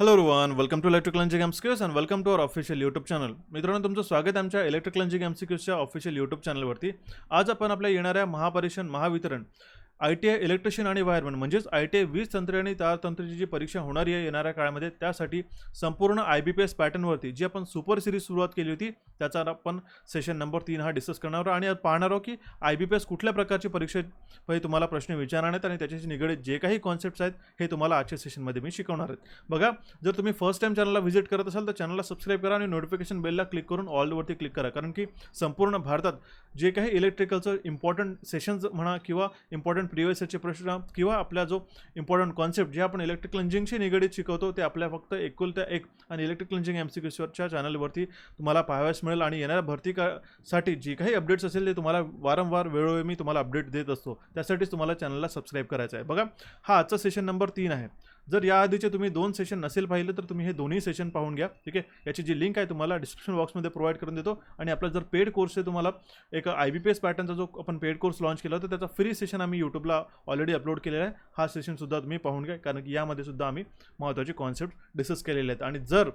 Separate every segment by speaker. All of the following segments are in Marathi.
Speaker 1: Hello everyone, welcome to electrical engineering MCQs and welcome to our official YouTube channel. मित्रांनो, तुमचं स्वागत आहे आमच्या इलेक्ट्रिकल इंजिनिअरिंग एमसीक्यूजच्या ऑफिशियल यूट्यूब चॅनलवरती. आज आपण आपल्या येणाऱ्या महापरीक्षण महावितरण ITI इलेक्ट्रिशियन आणि वायरमन म्हणजेच ITI वीज तंत्रे आणि तारतंत्रीची जी परीक्षा होणारी आहे येणाऱ्या काळामध्ये, त्यासाठी संपूर्ण IBPS पॅटर्नवरती जी आपण सुपर सिरीज सुरुवात केली होती त्याचा आपण सेशन नंबर 3 हा डिस्कस करणार आहोत आणि पाहणार आहोत की IBPS कुठल्या प्रकारची परीक्षेमध्ये तुम्हाला प्रश्न विचारणार आहेत आणि त्याच्याशी निगडीत जे काही कॉन्सेप्ट्स आहेत हे तुम्हाला आजच्या सेशनमध्ये मी शिकवणार आहे. बघा, जर तुम्ही फर्स्ट टाइम चॅनलला व्हिजिट करत असाल तर चॅनलला सबस्क्राईब करा आणि नोटिफिकेशन बेलला क्लिक करून ऑलवरती क्लिक करा, कारण की संपूर्ण भारतात जे काही इलेक्ट्रिकलचं इम्पॉर्टंट सेशन्स म्हणा किंवा इम्पॉर्टंट प्रिव्हियस इयरचे प्रश्न किंवा आपला जो इम्पॉर्टंट कॉन्सेप्ट जे आपण इलेक्ट्रिकल इंजिनिअरिंगशी निगडीत शिकवतो ते आपल्या फक्त एकुलत्या एक आणि इलेक्ट्रिकल इंजिनिअरिंग MCQच्या चॅनलवरती तुम्हाला पाहावयास मिळेल. आणि येणाऱ्या भरतीसाठी जी काही अपडेट्स असेल ते तुम्हाला वारंवार वेळोवेळी मी तुम्हाला अपडेट देत असतो, त्यासाठीच तुम्हाला चॅनलला सबस्क्राईब करायचं आहे. बघा, हा आजचा सेशन नंबर 3 आहे. जर याआधीचे तुम्ही 2 सेशन नसेल पाहिलं तर तुम्ही हे दोन्ही सेशन पाहून घ्या. ठीक आहे, याची जी लिंक आहे तुम्हाला डिस्क्रिप्शन बॉक्समध्ये प्रोव्हाइड करून देतो. आणि आपला जर पेड कोर्स आहे, तुम्हाला एक IBPS पॅटर्नचा जो आपण पेड कोर्स लॉन्च केला होता त्याचा फ्री सेशन आम्ही यूट्यूबला ऑलरेडी अपलोड केलेला आहे. हा सेशनसुद्धा तुम्ही पाहून घ्या, कारण की यामध्ये सुद्धा आम्ही महत्त्वाचे कॉन्सेप्ट डिस्कस केलेले आहेत. आणि जर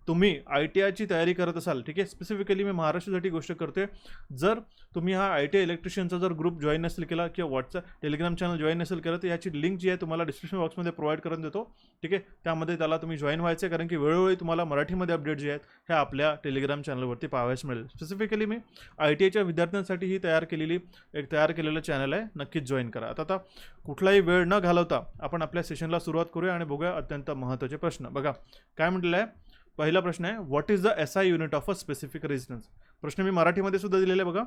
Speaker 1: तुम्ही ITIची तयारी करत असाल, ठीक आहे, स्पेसिफिकली मी महाराष्ट्रासाठी गोष्ट करते, जर तुम्ही हा ITI इलेक्ट्रिशियनचा जर ग्रुप जॉईन नसेल केला किंवा व्हॉट्सअप टेलिग्राम चॅनल जॉईन नसेल केलं तर याची लिंक जी आहे तुम्हाला डिस्क्रिप्शन बॉक्समध्ये प्रोव्हाइड करून देतो. ठीक आहे, त्यामध्ये त्याला तुम्ही जॉईन व्हायचं आहे, कारण की वेळोवेळी तुम्हाला मराठीमध्ये अपडेट जे आहेत ह्या आपल्या टेलिग्राम चॅनलवरती पाहावयास मिळेल. स्पेसिफिकली मी ITIच्या विद्यार्थ्यांसाठी ही तयार केलेलं चॅनल आहे, नक्कीच जॉईन करा. आता कुठलाही वेळ न घालवता आपण आपल्या सेशनला सुरुवात करूया आणि बघूया अत्यंत महत्त्वाचे प्रश्न. बघा काय म्हटलेलं आहे. पहिला प्रश्न आहे, what is the SI unit of a specific resistance. प्रश्न मी मराठीमध्ये सुद्धा दिलेला आहे. बघा,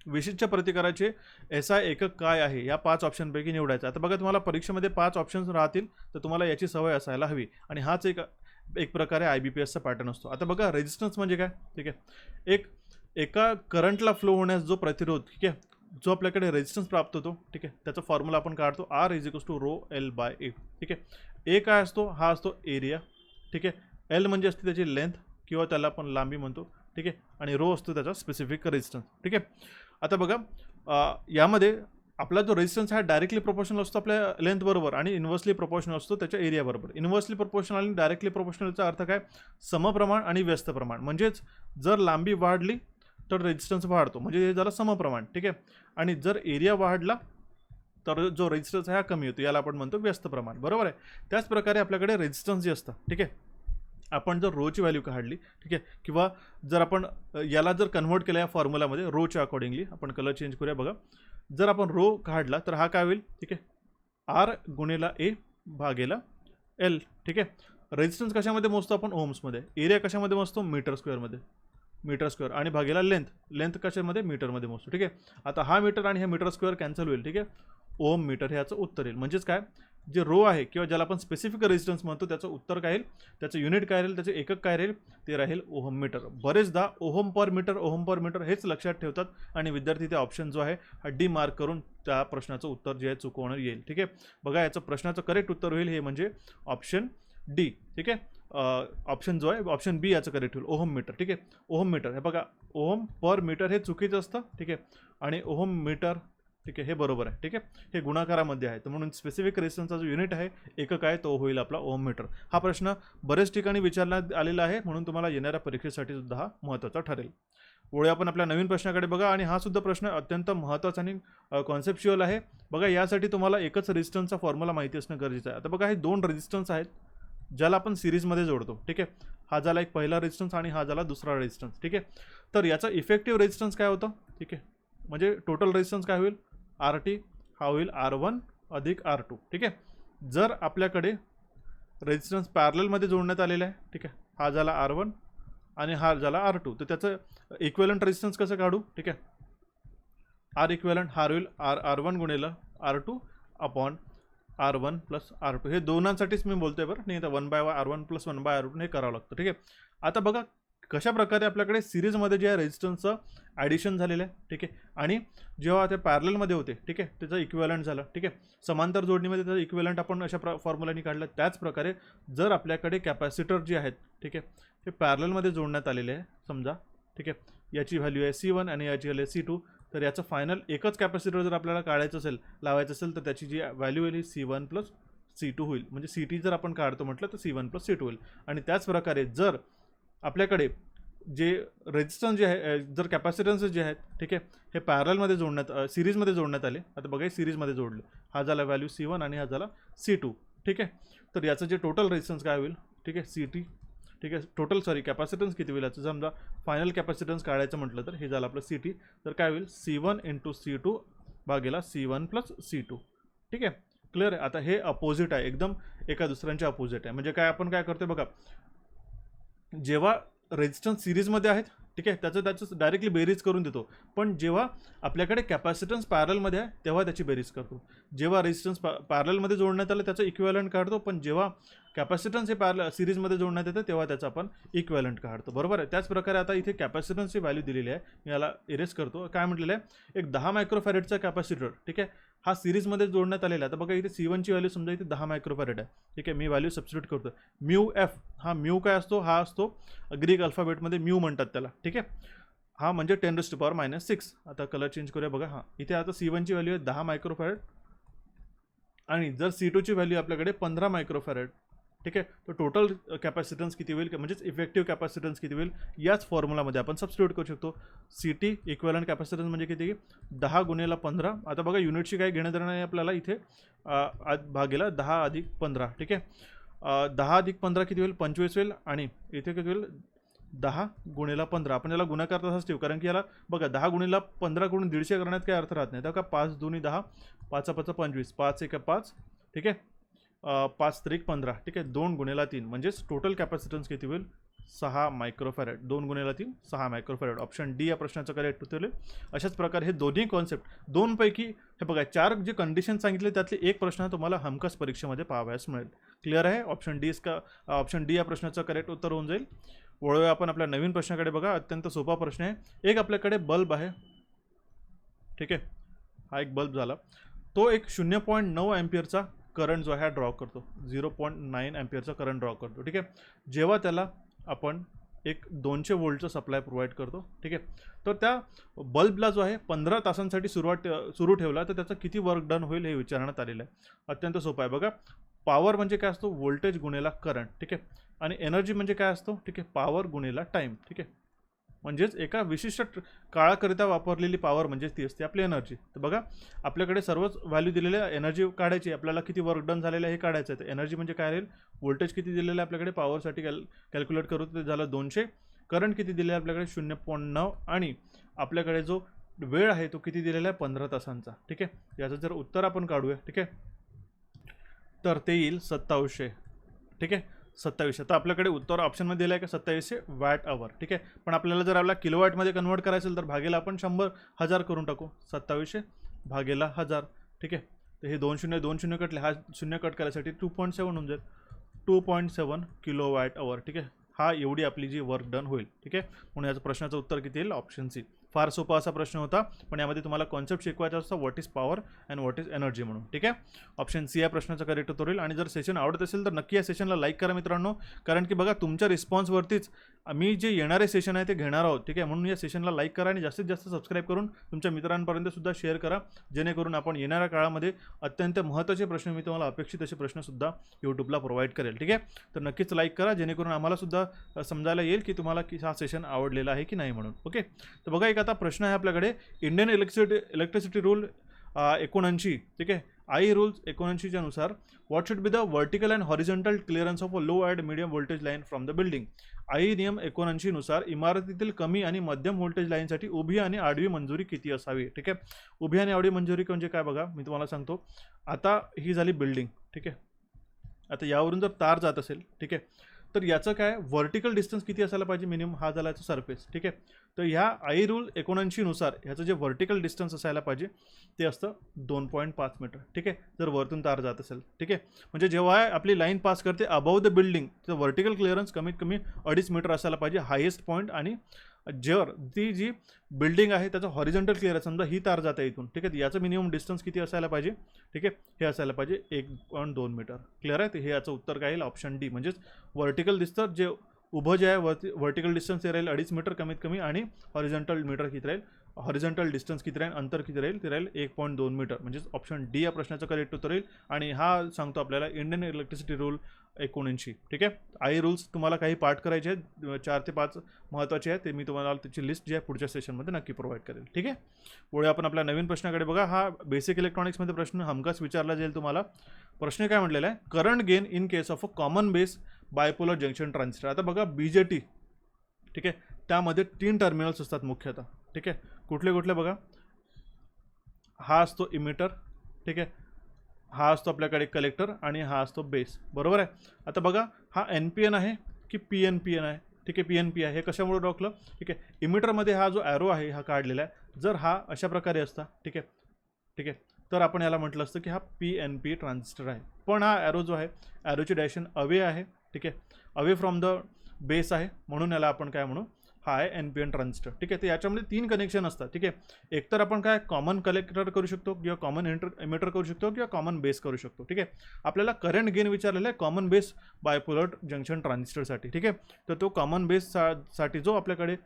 Speaker 1: विशिष्ट प्रतिकाराचे SI एकक काय आहे, या 5 ऑप्शनपैकी निवडायचं. आता बघा, तुम्हाला परीक्षेमध्ये 5 ऑप्शन्स राहतील, तर तुम्हाला याची सवय असायला हवी. आणि हाच एक प्रकारे IBPSचा पॅटर्न असतो. आता बघा, रेजिस्टन्स म्हणजे काय. ठीक आहे, एका करंटला फ्लो होण्यास जो प्रतिरोध, ठीक आहे, जो आपल्याकडे रेजिस्टन्स प्राप्त होतो, ठीक आहे, त्याचा फॉर्म्युला आपण काढतो R = ρL/A. ठीक आहे, A काय असतो, हा असतो एरिया. ठीक आहे, L म्हणजे असते त्याची लेंथ किंवा त्याला आपण लांबी म्हणतो. ठीक आहे, आणि रो असतो त्याचा स्पेसिफिक रेजिस्टन्स. ठीक आहे, आता बघा, यामध्ये आपला जो रेजिस्टन्स हा डायरेक्टली प्रोपोर्शनल असतो आपल्या लेंथ बरोबर आणि इन्व्हर्सली प्रोपोर्शनल असतो त्याच्या एरिया बरोबर. इन्व्हर्सली प्रोपोर्शनल आणि डायरेक्टली प्रोपोर्शनलचा अर्थ काय, समप्रमाण आणि व्यस्त प्रमाण. म्हणजेच जर लांबी वाढली तर रेजिस्टन्स वाढतो, म्हणजे हे झालं समप्रमाण. ठीक आहे, आणि जर एरिया वाढला तर जो रेजिस्टन्स आहे हा कमी होतो, याला आपण म्हणतो व्यस्त प्रमाण. बरोबर आहे. त्याच प्रकारे आपल्याकडे रेजिस्टन्स जे असतं, ठीक आहे, आपण जर रोची व्हॅल्यू काढली, ठीक आहे, किंवा जर आपण याला जर कन्व्हर्ट केलं या फॉर्म्युलामध्ये रोच्या अकॉर्डिंगली, आपण कलर चेंज करूया. बघा, जर आपण रो काढला तर हा काय होईल, ठीक आहे, R×A/L. ठीक आहे, रेजिस्टन्स कशामध्ये मोजतो आपण, ओम्समध्ये. एरिया कशामध्ये मोजतो, मीटर स्क्वेअर आणि भागेला लेंथ कशामध्ये, मीटरमध्ये मोजतो. ठीक आहे, आता हा मीटर आणि हा मीटर स्क्वेअर कॅन्सल होईल. ठीक आहे, ओम मीटर हे याचं उत्तर येईल. म्हणजेच काय, जे रो आहे किंवा ज्याला आपण स्पेसिफिक रेजिस्टन्स म्हणतो त्याचं उत्तर काय येईल, त्याचं युनिट काय राहील, त्याचे एकक काय राहील, ते राहील ओहम मीटर. बरेचदा ओहम पर मीटर हेच लक्षात ठेवतात आणि विद्यार्थी ते ऑप्शन जो आहे हा डी मार्क करून त्या प्रश्नाचं उत्तर जे आहे चुकवणं येईल. ठीक आहे, बघा, याचं प्रश्नाचं करेक्ट उत्तर होईल हे म्हणजे ऑप्शन डी. ठीक आहे, ऑप्शन जो आहे ऑप्शन बी याचं करेक्ट होईल, ओहम मीटर. ठीक आहे, ओहम मीटर हे बघा, ओहम पर मीटर हे चुकीचं असतं. ठीक आहे, आणि ओहम मीटर, ठीक आहे, हे बरोबर आहे. ठीक आहे, हे गुणाकारामध्ये आहे, तर म्हणून स्पेसिफिक रेजिस्टन्सचा जो युनिट आहे एकक आहे तो होईल आपला ओहम मीटर. हा प्रश्न बरेच ठिकाणी विचारण्यात आलेला आहे, म्हणून तुम्हाला येणाऱ्या परीक्षेसाठी सुद्धा हा महत्त्वाचा ठरेल. पुढे आपण आपल्या नवीन प्रश्नाकडे बघा, आणि हा सुद्धा प्रश्न अत्यंत महत्त्वाचा आणि कॉन्सेप्च्युअल आहे. बघा, यासाठी तुम्हाला एकच रेजिस्टन्सचा फॉर्म्युला माहिती असणं गरजेचं आहे. आता बघा, हे 2 रेजिस्टन्स आहेत ज्याला आपण सिरीजमध्ये जोडतो. ठीक आहे, हा झाला एक पहिला रेजिस्टन्स आणि हा झाला दुसरा रेजिस्टन्स. ठीक आहे, तर याचा इफेक्टिव्ह रेजिस्टन्स काय होतं, ठीक आहे, म्हणजे टोटल रेजिस्टन्स काय होईल, RT हा होईल R1 + R2. ठीक आहे, जर आपल्याकडे रेजिस्टन्स पॅरललमध्ये जोडण्यात आलेला आहे, ठीक आहे, हा झाला R1 आणि हा झाला R2, तर त्याचं इक्विव्हॅलंट रेजिस्टन्स कसं काढू. ठीक आहे, R इक्विव्हॅलंट हा होईल R1 × R2 upon R1 + R2. हे दोनांसाठीच मी बोलतोय बरं, नाही तर 1/R1 + 1/R2 हे करावं लागतं. ठीक आहे, आता बघा कशा प्रकारे आपल्याकडे सिरीजमध्ये जे आहे रेजिस्टन्सचं ॲडिशन झालेलं आहे. ठीक आहे, आणि जेव्हा ते पॅरललमध्ये होते, ठीक आहे, त्याचं इक्विव्हॅलंट झालं. ठीक आहे, समांतर जोडणीमध्ये त्याचं इक्विव्हॅलंट आपण अशा फॉर्म्युलानी काढलं. त्याच प्रकारे जर आपल्याकडे कॅपॅसिटर जे आहेत, ठीक आहे, हे पॅरललमध्ये जोडण्यात आलेले आहे समजा. ठीक आहे, याची व्हॅल्यू आहे C1 आणि याची व्हॅल्यू आहे C2. तर याचं फायनल एकच कॅपॅसिटर जर आपल्याला काढायचं असेल, लावायचं असेल, तर त्याची जी व्हॅल्यू आहे C1 + C2 होईल. म्हणजे CT जर आपण काढतो म्हटलं तर C1 प्लस C2 होईल. आणि त्याच प्रकारे जर आपल्याकडे जे रेजिस्टन्स जे आहे जर कॅपॅसिटन्स जे आहेत ठीक आहे हे पॅरलमध्ये सिरीजमध्ये जोडण्यात आले. आता बघा सिरीजमध्ये जोडले, हा झाला व्हॅल्यू C1 आणि हा झाला C2 ठीक आहे. तर याचं जे टोटल रेजिस्टन्स काय होईल ठीक आहे CT ठीक आहे, टोटल कॅपॅसिटन्स किती होईल याचं समजा फायनल कॅपॅसिटन्स काढायचं म्हटलं तर हे झालं आपलं CT. तर काय होईल C1 इंटू C2 भागेला C1 प्लस C2 ठीक आहे. क्लिअर आहे. आता हे अपोजिट आहे, एकदम एका दुसऱ्यांच्या अपोजिट आहे. म्हणजे काय आपण काय करतोय बघा, जेव्हा रेजिस्टन्स सिरीजमध्ये आहेत ठीक आहे त्याचं डायरेक्टली बेरीज करून देतो, पण जेव्हा आपल्याकडे कॅपॅसिटन्स पॅरलमध्ये आहे तेव्हा त्याची बेरीज करतो. जेव्हा रेजिस्टन्स पॅरलमध्ये जोडण्यात आलं त्याचं इक्विव्हॅलंट काढतो, पण जेव्हा कॅपॅसिटन्स हे सिरीजमध्ये जोडण्यात येतं तेव्हा त्याचं आपण इक्विव्हॅलंट काढतो. बरोबर आहे. त्याच प्रकारे आता इथे कॅपॅसिटन्सची व्हॅल्यू दिलेली आहे, मी याला इरेज करतो. काय म्हटलेलं आहे, एक 10 मायक्रोफॅरेडचा कॅपॅसिटर ठीक आहे हा सिरीजमध्ये जोडण्यात आलेला आहे. तर बघा इथे C1 ची व्हॅल्यू समजा इथे 10 मायक्रोफॅरेड आहे ठीक आहे. मी व्हॅल्यू सबस्टिट्यूट करतो. म्यू एफ, हा म्यू काय असतो, हा असतो ग्रीक अल्फाबेटमध्ये म्यू म्हणतात त्याला ठीक आहे. हा म्हणजे 10⁻⁻⁶. आता कलर चेंज करूया बघा. हा इथे आता C1 ची व्हॅल्यू आहे 10 मायक्रोफॅरेड आणि जर C2 ची व्हॅल्यू आपल्याकडे 15 मायक्रोफॅरेड ठीक आहे. तर टोटल कॅपॅसिटन्स किती होईल म्हणजेच इफेक्टिव्ह कॅपॅसिटन्स किती होईल याच फॉर्म्युलामध्ये आपण सबस्टिट्यूट करू शकतो. CT इक्विव्हॅलंट कॅपॅसिटन्स म्हणजे किती 10 गुणिले 15. आता बघा युनिटची काही घेणं देणं नाही आपल्याला, इथे भागेला 10 अधिक 15 ठीक आहे. 10 अधिक 15 किती होईल 25 होईल आणि इथे किती होईल 10 गुणिले 15. आपण याला गुणाकार तसाच ठेवू, कारण की याला बघा 10 गुणिले 15 गुणून 150 करण्यात काही अर्थ राहत नाही. तर का 5 2 10 5 5 25 5 1 5 ठीक आहे. 5 3 15 ठीक आहे. 2 गुणिले 3 म्हणजेच टोटल कॅपॅसिटन्स किती होईल 6 मायक्रोफॅरेड. 2 गुणिले 3 6 मायक्रोफॅरेड. ऑप्शन डी या प्रश्नाचं करेक्ट उत्तर होईल. अशाच प्रकारे हे दोन्ही कॉन्सेप्ट दोनपैकी हे बघा 4 जे कंडिशन सांगितले त्यातले एक प्रश्न तुम्हाला हमखास परीक्षेमध्ये पाहावयास मिळेल. क्लिअर आहे. ऑप्शन डी या प्रश्नाचं करेक्ट उत्तर होऊन जाईल. वळूया आपण आपल्या नवीन प्रश्नाकडे. बघा अत्यंत सोपा प्रश्न आहे. एक आपल्याकडे बल्ब आहे ठीक आहे, हा एक बल्ब झाला, तो एक 0.9 अँपिअरचा करंट जो आहे ड्रॉ करतो, 0.9 अँपिअरचा करंट ड्रॉ करतो ठीक आहे. जेव्हा त्याला आपण एक 200 वोल्टचा सप्लाय प्रोव्हाइड करतो ठीक आहे, तर त्या बल्बला जो आहे 15 तासांसाठी सुरू ठेवला तर त्याचा किती वर्क डन होईल हे विचारण्यात आलेलं आहे. अत्यंत सोपं आहे. बघा पॉवर म्हणजे काय असतो व्होल्टेज गुणिला करंट ठीक आहे, आणि एनर्जी म्हणजे काय असतो ठीक आहे पॉवर गुणिला टाईम ठीक आहे. म्हणजेच एका विशिष्ट काळाकरिता वापरलेली पॉवर म्हणजे ती असते आपली एनर्जी. तर बघा आपल्याकडे सर्वच व्हॅल्यू दिलेल्या एनर्जी काढायची, आपल्याला किती वर्क डन झालेलं आहे हे काढायचं आहे. तर एनर्जी म्हणजे काय राहील, व्होल्टेज किती दिलेलं आहे आपल्याकडे पॉवरसाठी कॅल्क्युलेट करू ते झालं 200, करंट किती दिलेलं आहे आपल्याकडे 0.9 आणि आपल्याकडे जो वेळ आहे तो किती दिलेला आहे 15 तासांचा ठीक आहे. याचं जर उत्तर आपण काढूया ठीक आहे तर ते येईल 2700 ठीक आहे. 2700. तर आपल्याकडे उत्तर ऑप्शनमध्ये दिलं आहे का 2700 वॅट आवर ठीक आहे. पण आपल्याला जर आपल्याला किलोवॅटमध्ये कन्वर्ट करायचं असेल तर भागेला आपण 100,000 करून टाकू. 2700 भागेला 1000 ठीक आहे. तर हे 2 शून्य कटले, हा शून्य कट करायसाठी 2.7 होऊन जाईल. 2.7 किलोवॅट आवर ठीक आहे. हा एवढी आपली जी वर्क डन होईल ठीक आहे. म्हणून याचं प्रश्नाचं उत्तर किती येईल ऑप्शन सी. फार सोपा असा प्रश्न होता, पण यामध्ये तुम्हाला कॉन्सेप्ट शिकवायचा असतो what is power and what is energy म्हणून ठीक आहे. ऑप्शन सी या प्रश्नाचं करेक्ट उत्तर होईल. आणि जर सेशन आवडत असेल तर नक्की या सेशनला लाईक करा मित्रांनो, कारण की बघा तुमच्या रिस्पॉन्सवरतीच आम्ही जे येणारे सेशन आहे ते घेणार आहोत ठीक आहे. म्हणून या सेशनला लाईक करा आणि जास्तीत जास्त सबस्क्राईब करून तुमच्या मित्रांपर्यंत सुद्धा शेअर करा, जेणेकरून आपण येणाऱ्या काळामध्ये अत्यंत महत्त्वाचे प्रश्न, मी तुम्हाला अपेक्षित असे प्रश्नसुद्धा यूट्यूबला प्रोव्हाइड करेल ठीक आहे. तर नक्कीच लाईक करा, जेणेकरून आम्हाला सुद्धा समजायला येईल की तुम्हाला की हा सेशन आवडलेला आहे की नाही म्हणून. ओके. तर बघा एक आता प्रश्न आहे आपल्याकडे, इंडियन इलेक्ट्रिसिटी रूल 79 ठीक आहे, आई रूल्स 79च्या नुसार what should be the vertical and horizontal clearance of a low and medium voltage line from the building. I नियम 79 नुसार इमारतीतील कमी आणि मध्यम व्होल्टेज लाईनसाठी उभी आणि आडवी मंजुरी किती असावी ठीक आहे. उभी आणि आडवी मंजुरी म्हणजे काय बघा मी तुम्हाला सांगतो. आता ही झाली बिल्डिंग ठीक आहे. आता यावरून जर तार जात असेल ठीक आहे, तर याचं काय व्हर्टिकल डिस्टन्स किती असायला पाहिजे मिनिमम, हा झाला याचा सरफेस ठीक आहे. तर ह्या आई रूल 79 नुसार ह्याचं जे व्हर्टिकल डिस्टन्स असायला पाहिजे ते असतं 2.5 मीटर ठीक आहे, जर वरतून तार जात असेल ठीक आहे. म्हणजे जेव्हा आपली लाईन पास करते अबाव द बिल्डिंग तर व्हर्टिकल क्लिअरन्स कमीत कमी 2.5 मीटर असायला पाहिजे हायेस्ट पॉईंट, आणि जर ती जी बिल्डिंग आहे त्याचं हॉरिझॉन्टल क्लिअरन्स समजा ही तार जाते इथून ठीक आहे, याचं मिनिमम डिस्टन्स किती असायला पाहिजे ठीक आहे, हे असायला पाहिजे 1.2 मीटर. क्लिअर आहे. तर हे याचं उत्तर काय येईल ऑप्शन डी. म्हणजेच व्हर्टिकल डिस्टन्स जे उभं जे आहे व्हर्टिकल डिस्टन्स ते राहील 2.5 मीटर कमीत कमी, आणि हॉरिझॉन्टल मीटर किती राहील हॉरिझॉन्टल डिस्टन्स किती राहील, अंतर किती राहील, ते राहील 1.2 मीटर. म्हणजेच ऑप्शन डी या प्रश्नाचं करेक्ट उत्तर येईल. आणि हा सांगतो आपल्याला इंडियन इलेक्ट्रिसिटी रूल 79. ठीक आहे. आई रूल्स तुम्हाला काही पाठ करायचे आहेत, 4 ते 5 महत्त्वाचे आहेत, ते मी तुम्हाला त्याची लिस्ट जी आहे पुढच्या सेशनमध्ये नक्की प्रोव्हाइड करेल. ठीक आहे. पुढे आपण आपल्या नवीन प्रश्नाकडे बघा. हा बेसिक इलेक्ट्रॉनिक्समध्ये प्रश्न हमखास विचारला जाईल तुम्हाला. प्रश्न काय म्हटलेला आहे, current gain in case of a common base bipolar junction transistor. आता बघा BJT, ठीक आहे, त्यामध्ये 3 टर्मिनल्स असतात मुख्यतः. ठीक आहे. कुठले कुठले बघा, हा असतो इमिटर, ठीक आहे, हा असतो आपल्याकडे कलेक्टर आणि हा असतो बेस. बरोबर आहे. आता बघा हा NPN आहे की PNPN आहे. ठीक आहे, PNP आहे. हे कशामुळे ओळखलं, ठीक आहे, इमिटरमध्ये हा जो ॲरो आहे हा काढलेला आहे, जर हा अशा प्रकारे असता, ठीक आहे, ठीक आहे, तर आपण याला म्हटलं असतं की हा PNP ट्रान्झिस्टर आहे. पण हा ॲरो जो आहे, ॲरोची डायरेक्शन अवे आहे. ठीक आहे, अवे फ्रॉम द बेस आहे, म्हणून याला आपण काय म्हणू, हा आहे NPN ट्रान्झिस्टर. ठीक आहे. तर याच्यामध्ये 3 कनेक्शन असतात. ठीक आहे. एकतर आपण काय कॉमन कलेक्टर करू शकतो किंवा कॉमन इमिटर करू शकतो किंवा कॉमन बेस करू शकतो. ठीक आहे. आपल्याला करंट गेन विचारलेला आहे कॉमन बेस बायपोलर जंक्शन ट्रान्झिस्टरसाठी. ठीक आहे. तर तो कॉमन बेस साठी जो आपल्याकडे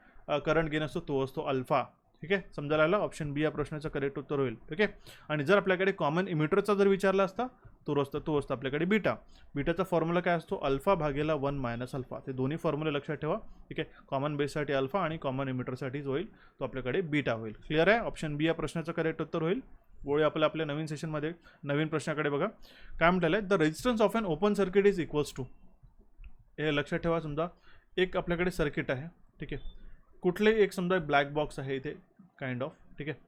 Speaker 1: करंट गेन असतो तो असतो अल्फा. ठीक आहे. समजायला आलं. ऑप्शन बी या प्रश्नाचं करेक्ट उत्तर होईल. ठीक आहे. आणि जर आपल्याकडे कॉमन इमिटरचा जर विचारला असता तो असतो आपल्याकडे बीटा. बीटाचा फॉर्म्युला काय असतो, अल्फा भागेला 1 मायनस अल्फा. ते दोन्ही फॉर्म्युले लक्षात ठेवा. ठीक आहे. कॉमन बेससाठी अल्फा आणि कॉमन इमिटरसाठी जो होईल तो आपल्याकडे बीटा होईल. क्लिअर आहे. ऑप्शन बी या प्रश्नाचं करेक्ट उत्तर होईल. वळूया आपल्या नवीन सेशनमध्ये नवीन प्रश्नाकडे बघा. काय म्हटलेलं आहे, the resistance of an open circuit is equals to. हे लक्षात ठेवा. समजा एक आपल्याकडे सर्किट आहे. ठीक आहे. कुठले एक समजा ब्लॅक बॉक्स आहे इथे काइंड ऑफ. ठीक आहे.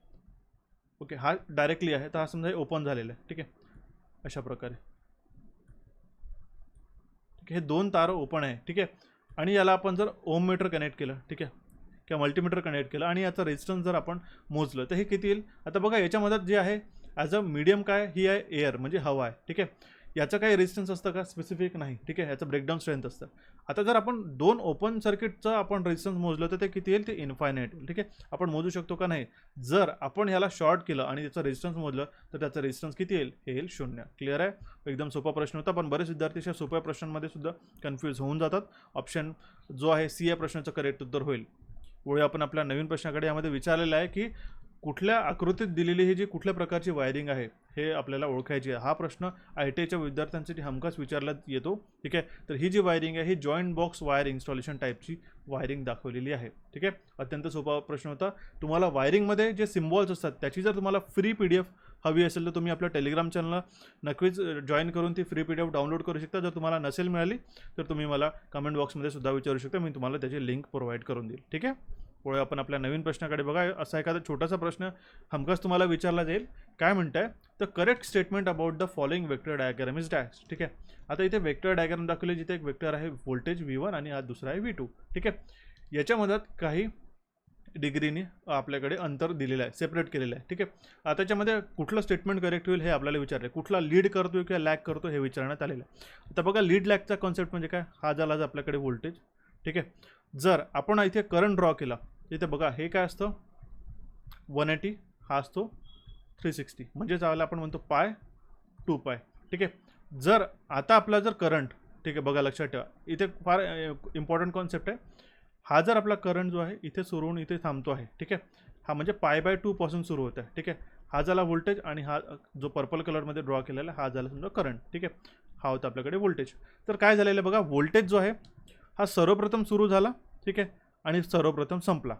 Speaker 1: ओके, हा डायरेक्टली आहे, तर हा समजा ओपन झालेला आहे. ठीक आहे, अशा प्रकारे. ठीक आहे. हे 2 तार ओपन आहे. ठीक आहे. आणि याला आपण जर ओम मीटर कनेक्ट केलं, ठीक आहे, किंवा मल्टीमीटर कनेक्ट केलं आणि याचा रेजिस्टन्स जर आपण मोजलं तर हे किती येईल. आता बघा याच्यामध्ये जे आहे ॲज अ मीडियम काय, ही आहे एअर म्हणजे हवा आहे. ठीक आहे. याचं काही रेजिस्टन्स असतं का, स्पेसिफिक नाही. ठीक आहे. याचं ब्रेकडाऊन स्ट्रेंथ असतं. आता जर आपण 2 ओपन सर्किटचं आपण रेजिस्टन्स मोजलं तर ते किती येईल, ते इन्फायनाईट येईल. ठीक आहे. आपण मोजू शकतो का, नाही. जर आपण ह्याला शॉर्ट केलं आणि त्याचं रेजिस्टन्स मोजलं तर त्याचं रेजिस्टन्स किती येईल, हे येईल 0. क्लिअर आहे. एकदम सोपा प्रश्न होता, पण बरेच विद्यार्थी अशा सोप्या प्रश्नांमध्ये सुद्धा कन्फ्यूज होऊन जातात. ऑप्शन जो आहे सी या प्रश्नाचं करेक्ट उत्तर होईल. पुढे आपण आपल्या नवीन प्रश्नाकडे यामध्ये विचारलेलं आहे की कुठल्या आकृतीत दिलेली ही जी कुठल्या प्रकारची वायरिंग आहे हे आपल्याला ओळखायची आहे. हा प्रश्न ITIच्या विद्यार्थ्यांसाठी हमखास विचारण्यात येतो. ठीक आहे. तर ही जी वायरिंग आहे ही जॉईंट बॉक्स वायर इन्स्टॉलेशन टाईपची वायरिंग दाखवलेली आहे. ठीक आहे. अत्यंत सोपा प्रश्न होता. तुम्हाला वायरिंगमध्ये जे सिम्बॉल्स असतात त्याची जर तुम्हाला फ्री PDF हवी असेल तर तुम्ही आपल्या टेलिग्राम चॅनलला नक्कीच जॉईन करून ती फ्री PDF डाउनलोड करू शकता. जर तुम्हाला नसेल मिळाली तर तुम्ही मला कमेंट बॉक्समध्ये सुद्धा विचारू शकता, मी तुम्हाला त्याची लिंक प्रोव्हाइड करून देईल. ठीक आहे. पुढे आपण आपल्या नवीन प्रश्नाकडे बघा. असा एखादा छोटासा प्रश्न हमखास तुम्हाला विचारला जाईल. काय म्हणताय, the correct statement about the following vector diagram is dash. ठीक आहे. आता इथे वेक्टर डायग्राम दाखवले, जिथे एक वेक्टर आहे व्होल्टेज V1 आणि हा दुसरा आहे V2. ठीक आहे. याच्यामध्ये काही डिग्रीने आपल्याकडे अंतर दिलेलं आहे, सेपरेट केलेलं आहे. ठीक आहे. आता त्याच्यामध्ये कुठलं स्टेटमेंट करेक्ट होईल हे आपल्याला विचारलं आहे. कुठला लीड करतो किंवा लॅग करतो हे विचारण्यात आलेलं आहे. आता बघा लीड लॅगचा कॉन्सेप्ट म्हणजे काय, हा झाला आपल्याकडे व्होल्टेज. ठीक आहे. जर आपण इथे करंट ड्रॉ केला, इथे बघा हे काय असतं 180, हा असतो 360, म्हणजे त्याला आपण म्हणतो पाय 2 पाय. ठीक आहे. जर आता आपला जर करंट, ठीक आहे, बघा लक्षात ठेवा, इथे फार इम्पॉर्टंट कॉन्सेप्ट आहे. हा जर आपला करंट जो आहे इथे सुरू होऊन इथे थांबतो आहे. ठीक आहे. हा म्हणजे π/2 पासून सुरू होत आहे. ठीक आहे. हा झाला व्होल्टेज आणि हा जो पर्पल कलरमध्ये ड्रॉ केलेला हा झाला समजा करंट. ठीक आहे. हा होता आपल्याकडे व्होल्टेज. तर काय झालेलं बघा, व्होल्टेज जो आहे हा सर्वप्रथम सुरू झाला. ठीक आहे. आणि सर्वप्रथम संपला.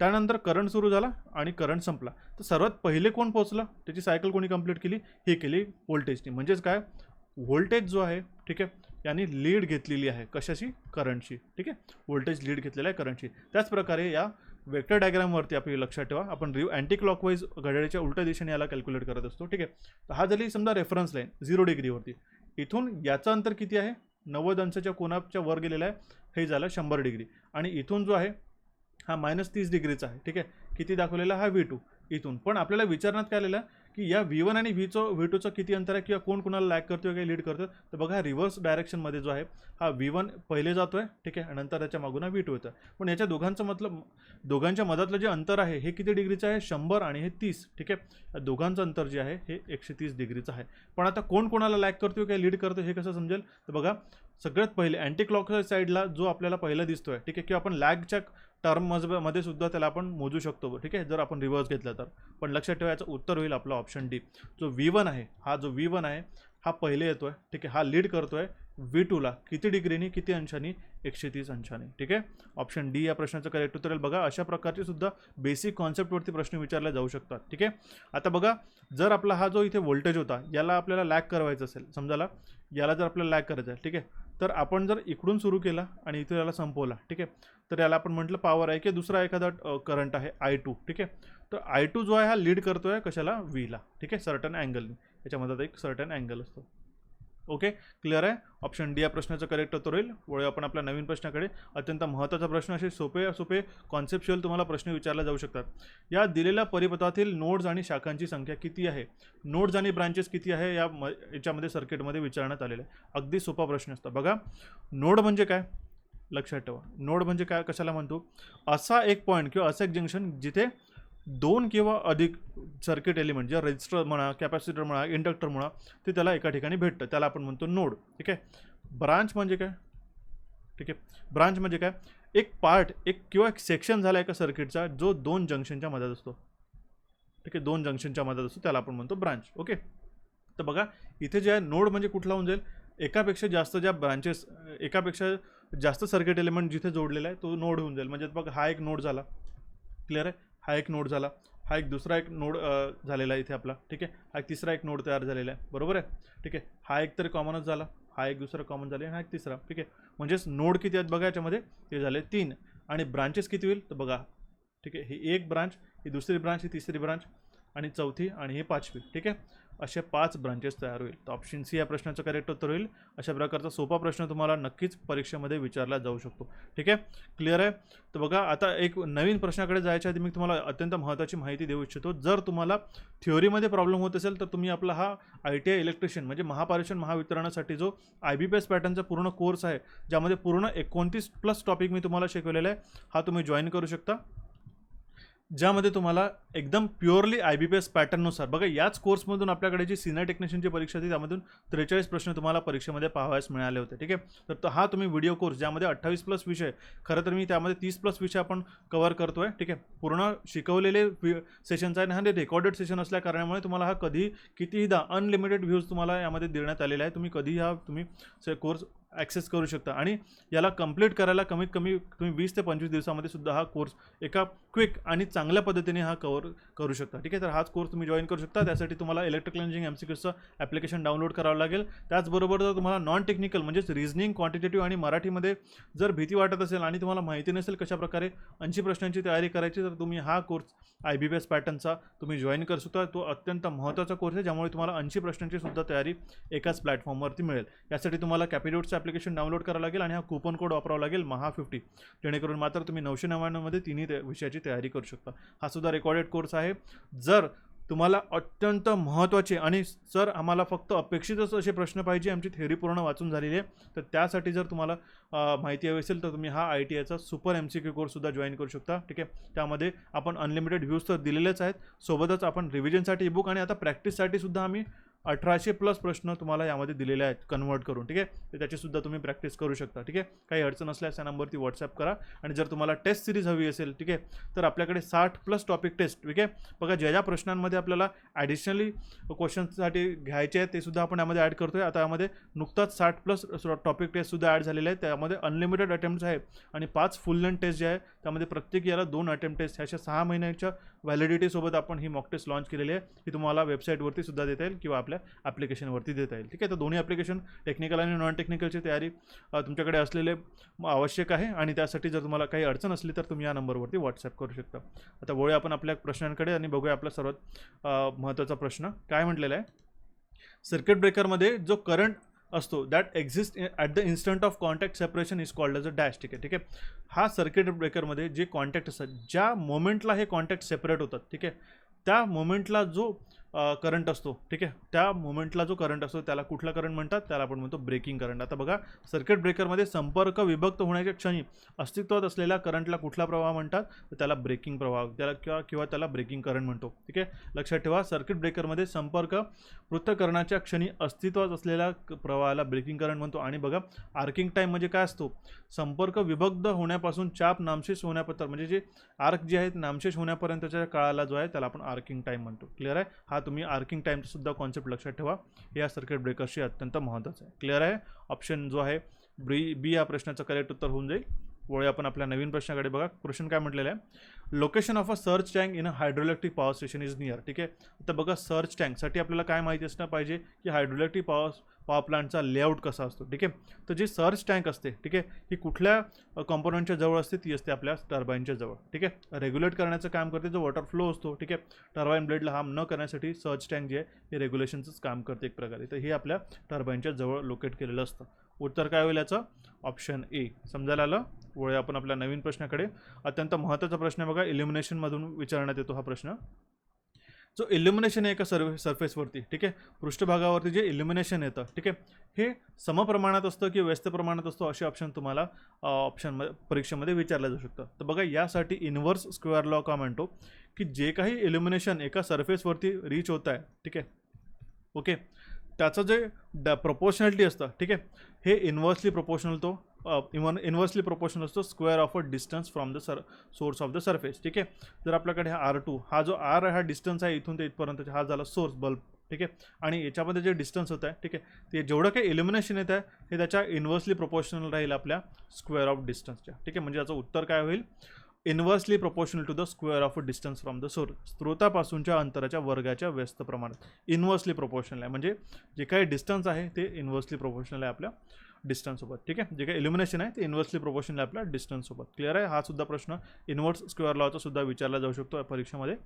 Speaker 1: त्यानंतर करंट सुरू झाला आणि करंट संपला. तर सर्वात पहिले कोण पोहोचलं, त्याची सायकल कोणी कंप्लीट केली, हे केली व्होल्टेजनी. म्हणजेच काय, व्होल्टेज जो आहे, ठीक आहे, याने लीड घेतलेली आहे कशाची, करंटची. ठीक आहे. व्होल्टेज लीड घेतलेला आहे करंटची. त्याचप्रकारे या वेक्टर डायग्रामवरती आपल्याला लक्षात ठेवा, आपण अँटी क्लॉकवाईज घड्याळीच्या उलट्या दिशेने याला कॅल्क्युलेट करत असतो. ठीक आहे. तर हा झाली समजा रेफरन्स लाईन 0 डिग्रीवरती. इथून याचं अंतर किती आहे, 90 अंशाच्या कोनाच्या वर गेलेला आहे, हे झालं 100 डिग्री. आणि इथून जो आहे हा -30 डिग्रीचा आहे. ठीक आहे. किती दाखवलेला, हा V2 इथून. पण आपल्याला विचारण्यात काय आलेलं की या V1 आणि V2चं किती अंतर आहे किंवा कोण कोणाला लॅग करतोय काही लीड करतोय. तर बघा रिव्हर्स डायरेक्शनमध्ये जो आहे हा V1 पहिले जातोय. ठीक आहे. आणि नंतर त्याच्या मागून हा V2 येतं. पण याच्या दोघांच्या मधातलं जे अंतर आहे हे किती डिग्रीचं आहे, 100 आणि हे 30. ठीक आहे. दोघांचं अंतर जे आहे हे 130 डिग्रीचं आहे. पण आता कोण कोणाला लॅग करतोय काय लीड करतोय हे कसं समजेल, तर बघा सगळ्यात पहिले अँटी क्लॉकवाईज साईडला जो आपल्याला पहिला दिसतोय, ठीक आहे, किंवा आपण लॅगच्या टर्ममध्ये सुद्धा त्याला आपण मोजू शकतो, ठीक आहे, जर आपण रिव्हर्स घेतलं तर. पण लक्षात ठेवा, याचं उत्तर होईल आपला ऑप्शन डी. जो V1 आहे, हा जो V1 आहे हा पहिले येतोय, ठीक आहे, हा लीड करतोय V2ला किती डिग्रीनी, किती अंशांनी, 130 अंशांनी, ठीक आहे. ऑप्शन डी या प्रश्नाचं करेक्ट उत्तर. बघा अशा प्रकारचे सुद्धा बेसिक कॉन्सेप्टवरती प्रश्न विचारले जाऊ शकतात, ठीक आहे. आता बघा, जर आपला हा जो इथे व्होल्टेज होता याला आपल्याला लॅग करायचं असेल, समजाला याला जर आपल्याला लॅग करायचं आहे, ठीक आहे, तर आपण जर इकडून सुरू केला आणि इथे याला संपवला, ठीक आहे, तर याला आपण म्हटलं पॉवर आहे की दुसरा एखादा करंट आहे I2, ठीक आहे. तर I2 जो आहे हा लीड करतोय कशाला, Vला, ठीक आहे, सर्टन अँगलनी. याच्यामध्ये एक सर्टन अँगल असतो. ओके, क्लिअर आहे. ऑप्शन डी या प्रश्नाचं करेक्ट उत्तर होईल. वळूया आपण आपल्या नवीन प्रश्नाकडे. अत्यंत महत्त्वाचा प्रश्न, असे सोपे कॉन्सेप्च्युअल तुम्हाला प्रश्न विचारले जाऊ शकतात. या दिलेल्या परिपथातील नोड्स आणि शाखांची संख्या किती आहे, नोड्स आणि ब्रांचेस किती आहे याच्यामध्ये सर्किटमध्ये विचारण्यात आलेलं आहे. अगदी सोपा प्रश्न असतो. बघा, नोड म्हणजे काय, लक्षात ठेवा. नोड म्हणजे काय, कशाला म्हणतो, असा एक पॉईंट किंवा असं एक जंक्शन जिथे दोन किंवा अधिक सर्किट एलिमेंट, जे रेजिस्टर म्हणा, कॅपॅसिटर म्हणा, इंडक्टर म्हणा, ते त्याला एका ठिकाणी भेटतं, त्याला आपण म्हणतो नोड, ठीक आहे. ब्रांच म्हणजे काय, ठीक आहे, ब्रांच म्हणजे काय, एक पार्ट, एक किंवा एक सेक्शन झाला एका सर्किटचा जो दोन जंक्शनच्या मध्यात असतो, ठीक आहे, दोन जंक्शनच्या मध्यात असतो, त्याला आपण म्हणतो ब्रांच. ओके, तर बघा इथे जे आहे नोड म्हणजे कुठला होऊन जाईल, एकापेक्षा जास्त ज्या ब्रांचेस, एकापेक्षा जास्त सर्किट एलिमेंट जिथे जोडलेला आहे तो नोड होऊन जाईल. म्हणजे बघा हा एक नोड झाला, क्लिअर आहे, हा एक नोड झाला, हा एक दुसरा एक नोड झालेला आहे इथे आपला, ठीक आहे, हा एक तिसरा एक नोड तयार झालेला आहे, बरोबर आहे, ठीक आहे. हा एक तरी कॉमनच झाला, हा एक दुसरा कॉमन झाले, हा एक तिसरा, ठीक आहे. म्हणजेच नोड किती आहेत बघा याच्यामध्ये, ते झाले 3. आणि ब्रांचेस किती होईल तर बघा, ठीक आहे, ही एक ब्रांच, ही दुसरी ब्रांच, ही तिसरी ब्रांच आणि चौथी आणि ही पाचवी, ठीक आहे. असे 5 ब्रांचेस तयार होईल. तर ऑप्शन सी या प्रश्नाचं करेक्ट उत्तर होईल. अशा प्रकारचा सोपा प्रश्न तुम्हाला नक्कीच परीक्षेमध्ये विचारला जाऊ शकतो, ठीक आहे, क्लिअर आहे. तर बघा, आता एक नवीन प्रश्नाकडे जायच्या आधी मी तुम्हाला अत्यंत महत्त्वाची माहिती देऊ इच्छितो. जर तुम्हाला थिओरीमध्ये प्रॉब्लेम होत असेल तर तुम्ही आपला हा ITI इलेक्ट्रिशियन म्हणजे महापारेषण महावितरणासाठी जो IBPS पॅटर्नचा पूर्ण कोर्स आहे, ज्यामध्ये पूर्ण 29+ टॉपिक मी तुम्हाला शिकवलेला आहे, हा तुम्ही जॉईन करू शकता, ज्यामध्ये तुम्हाला एकदम प्युअरली IBPS पॅटर्ननुसार. बघा, याच कोर्समधून आपल्याकडे जी सिनियर टेक्निशियनची परीक्षा होती त्यामधून 43 प्रश्न तुम्हाला परीक्षेमध्ये पाहावयास मिळाले होते, ठीक आहे. तर हा तुम्ही व्हिडिओ कोर्स, ज्यामध्ये 28+ विषय, खरं तर मी त्यामध्ये 30+ विषय आपण कव्हर करतो आहे, ठीक आहे. पूर्ण शिकवलेले सेशन्स आहे, हा रेकॉर्डेड सेशन असल्या कारणामुळे तुम्हाला हा कधी कितीदा अनलिमिटेड व्ह्यूज तुम्हाला यामध्ये देण्यात आलेला आहे. तुम्ही कधीही हा तुम्ही कोर्स ॲक्सेस करू शकता आणि याला कंप्लीट करायला कमीत कमी तुम्ही 20 ते 25 दिवसामध्ये सुद्धा हा कोर्स एका क्विक आणि चांगल्या पद्धतीने हा कव्हर करू शकता, ठीक आहे. तर हाच कोर्स तुम्ही जॉईन करू शकता. त्यासाठी तुम्हाला इलेक्ट्रिकल इंजिनिअरिंग MCQचं ॲप्लिकेशन डाउनलोड करावं लागेल. त्याचबरोबर जर तुम्हाला नॉन टेक्निकल म्हणजेच रिझनिंग, क्वांटिटेटिव्ह आणि मराठीमध्ये जर भीती वाटत असेल आणि तुम्हाला माहिती नसेल कशाप्रकारे 80 प्रश्नांची तयारी करायची, तर तुम्ही हा कोर्स IBPS पॅटर्नचा तुम्ही जॉईन करू शकता. तो अत्यंत महत्त्वाचा कोर्स आहे, ज्यामुळे तुम्हाला 80 प्रश्नांची सुद्धा तयारी एकाच प्लॅटफॉर्मवरती मिळेल. यासाठी तुम्हाला कॅपिडोटचं ॲप्लिकेशन डाउनलोड करावं लागेल आणि हा कूपन कोड वापरावा लागेल MAHA50, जेणेकरून मात्र तुम्ही 999 मध्ये तिन्ही विषयाची तयारी करू शकता. हा सुद्धा रेकॉर्डेड कोर्स आहे. जर तुम्हाला अत्यंत महत्त्वाचे आणि सर आम्हाला फक्त अपेक्षितच असे प्रश्न पाहिजे, आमची थेअरी पूर्ण वाचून झालेली आहे, तर त्यासाठी जर तुम्हाला माहिती हवी असेल तर तुम्ही हा ITIचा सुपर MCQ कोर्ससुद्धा जॉईन करू शकता, ठीक आहे. त्यामध्ये आपण अनलिमिटेड व्ह्यूज तर दिलेलेच आहेत, सोबतच आपण रिव्हिजनसाठी बुक आणि आता प्रॅक्टिससाठी सुद्धा आम्ही 1800+ प्रश्न तुम्हाला यामध्ये दिलेले आहेत कन्वर्ट करून, ठीक आहे. तर त्याचीसुद्धा तुम्ही प्रॅक्टिस करू शकता, ठीक आहे. काही अडचण असल्यास या नंबरवरती व्हॉट्सअप करा. आणि जर तुम्हाला टेस्ट सिरीज हवी असेल, ठीक आहे, तर आपल्याकडे 60+ टॉपिक टेस्ट, ठीक आहे. बघा, ज्या प्रश्नांमध्ये आपल्याला ॲडिशनली क्वेश्चन्ससाठी घ्यायचे आहेत ते सुद्धा आपण यामध्ये ॲड करतोय. आता यामध्ये नुकताच 60+ टॉपिक टेस्टसुद्धा ॲड झालेले आहेत. त्यामध्ये अनलिमिटेड अटेम्प्ट्स आहे आणि 5 फुल लेंथ टेस्ट जे आहे त्यामध्ये प्रत्येक याला 2 अटेम्प्ट टेस्ट, ह्याच्या 6 महिन्याच्या व्हॅलिडिटीसोबत आपण ही मॉक टेस्ट लॉन्च केलेली आहे. ही तुम्हाला वेबसाईटवरती सुद्धा देता येईल किंवा आपल्या ॲप्लिकेशनवरती देता येईल, ठीक आहे. तर दोन्ही ॲप्लिकेशन, टेक्निकल आणि नॉन टेक्निकलची तयारी तुमच्याकडे असलेले आवश्यक आहे. आणि त्यासाठी जर तुम्हाला काही अडचण असली तर तुम्ही या नंबरवरती व्हॉट्सअप करू शकता. आता वळूया आपण आपल्या प्रश्नांकडे आणि बघूया आपला सर्वात महत्त्वाचा प्रश्न काय म्हटलेला आहे. सर्किट ब्रेकरमध्ये जो करंट असतो that exist at the instant of contact separation is called as a dash, ठीक आहे, ठीक आहे. हा सर्किट ब्रेकरमध्ये जे कॉन्टॅक्ट असतात, ज्या मोमेंटला हे कॉन्टॅक्ट सेपरेट होतात, ठीक आहे, त्या मोमेंटला जो करंट असतो, ठीक आहे, त्या मोमेंटला जो करंट असतो त्याला कुठला करंट म्हणतात, त्याला आपण म्हणतो ब्रेकिंग करंट. आता बघा सर्किट ब्रेकरमध्ये संपर्क विभक्त होण्याच्या क्षणी अस्तित्वात असलेल्या करंटला कुठला प्रवाह म्हणतात, तर त्याला ब्रेकिंग प्रवाह त्याला किंवा त्याला ब्रेकिंग करंट म्हणतो. ठीक आहे, लक्षात ठेवा सर्किट ब्रेकरमध्ये संपर्क पृथक्करणाच्या क्षणी अस्तित्वात असलेल्या प्रवाहाला ब्रेकिंग करंट म्हणतो. आणि बघा आर्किंग टाईम म्हणजे काय असतो, संपर्क विभक्त होण्यापासून चाप नामशेष होण्यापर्यंत म्हणजे जे आर्क जे आहेत नामशेष होण्यापर्यंतच्या काळाला जो आहे त्याला आपण आर्किंग टाईम म्हणतो. क्लिअर आहे, हा तुम्ही आर्किंग टाईमचा सुद्धा कॉन्सेप्ट लक्षात ठेवा, या सर्किट ब्रेकरशी अत्यंत महत्त्वाचं आहे. क्लिअर आहे, ऑप्शन जो आहे बी या प्रश्नाचं करेक्ट उत्तर होऊन जाईल. वळूया आपण आपल्या नवीन प्रश्नाकडे. बघा क्वेश्चन काय म्हटलेलं आहे, location of a surge tank in a hydroelectric power station is near. ठीक आहे, आता बघा सर्च टँकसाठी आपल्याला काय माहिती असणं पाहिजे की हायड्रोइलेक्ट्रिक पॉवर प्लांटचा लेआउट कसा असतो. ठीक आहे, तर जी सर्च टँक असते, ठीक आहे, ही कुठल्या कॉम्पोनंटच्या जवळ असते, ती असते आपल्या टर्बाईनच्या जवळ. ठीक आहे, रेग्युलेट करण्याचं काम करते, जो वॉटर फ्लो असतो, ठीक आहे, टर्बाईन ब्लेडला हार्म न करण्यासाठी सर्च टँक जे आहे हे रेग्युलेशनचंच काम करते एक प्रकारे. तर हे आपल्या टर्बाईनच्या जवळ लोकेट केलेलं असतं. उत्तर काय होईल याचं, ऑप्शन ए. समजायला आलं. वळूया आपण आपल्या नवीन प्रश्नाकडे. अत्यंत महत्त्वाचा प्रश्न आहे बघा, इल्युमिनेशनमधून विचारण्यात येतो हा प्रश्न. जो इल्युमिनेशन आहे एका सरफेसवरती, ठीक आहे, पृष्ठभागावरती जे इल्युमिनेशन येतं, ठीक आहे, हे समप्रमाणात असतं की व्यस्त प्रमाणात असतो, असे ऑप्शन तुम्हाला परीक्षेमध्ये विचारलं जाऊ शकतं. तर बघा यासाठी इन्व्हर्स स्क्वेअर लॉ का म्हणतो की जे काही इल्युमिनेशन एका सरफेसवरती रीच होत आहे, ठीक आहे, ओके, त्याचं जे प्रपोर्शनॅलिटी असतं, ठीक आहे, हे इन्व्हर्सली प्रोपोर्शनल तो इन्व्हर्सली प्रोपोर्शनल असतो square of a distance from the source of the surface. ठीक आहे, जर आपल्याकडे हा R2 हा जो R हा डिस्टन्स आहे इथून ते इथपर्यंत, हा झाला सोर्स बल्ब. ठीक आहे, आणि याच्यामध्ये जे डिस्टन्स होत आहे, ठीक आहे, ते जेवढं काही इल्युमिनेशन येत आहे हे त्याच्या इन्व्हर्सली प्रोपोर्शनल राहील आपल्या स्क्वेअर ऑफ डिस्टन्सच्या. ठीक आहे, म्हणजे याचं उत्तर काय होईल, inversely proportional to the square of a distance from the source. स्त्रोतापासूनच्या अंतराच्या वर्गाच्या व्यस्त प्रमाणात इन्व्हर्सली प्रोपोर्शनल आहे, म्हणजे जे काही डिस्टन्स आहे ते इन्व्हर्सली प्रोपोर्शनल आहे आपल्या डिस्टन्ससोबत. ठीक आहे, जे काही इल्युमिनेशन आहे ते इन्व्हर्सली प्रोपोर्शनल आहे आपल्या डिस्टन्ससोबत. क्लिअर आहे, हा सुद्धा प्रश्न इन्व्हर्स स्क्वेअर लॉचा सुद्धा विचारला जाऊ शकतो परीक्षेमध्ये.